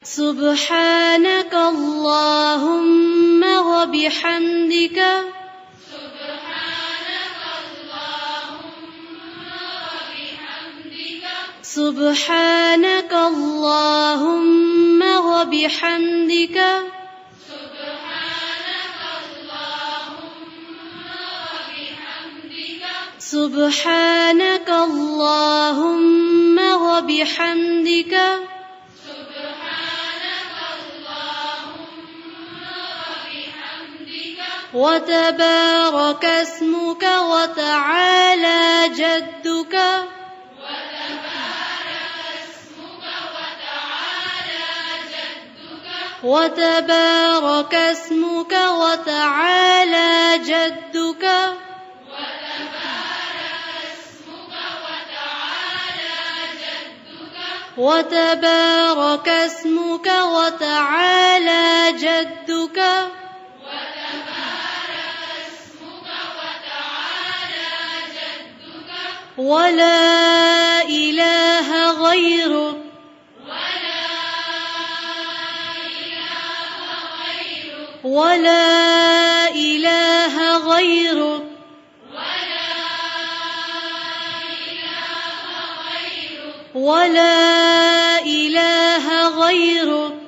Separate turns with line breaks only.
سبحانك اللهم وبحمدك سبحانك اللهم وبحمدك سبحانك اللهم وبحمدك وتبارك اسمك وتعالى جدك وتبارك اسمك وتعالى جدك وتبارك اسمك وتعالى جدك ولا إله غيرك ولا إله غيرك ولا إله غيرك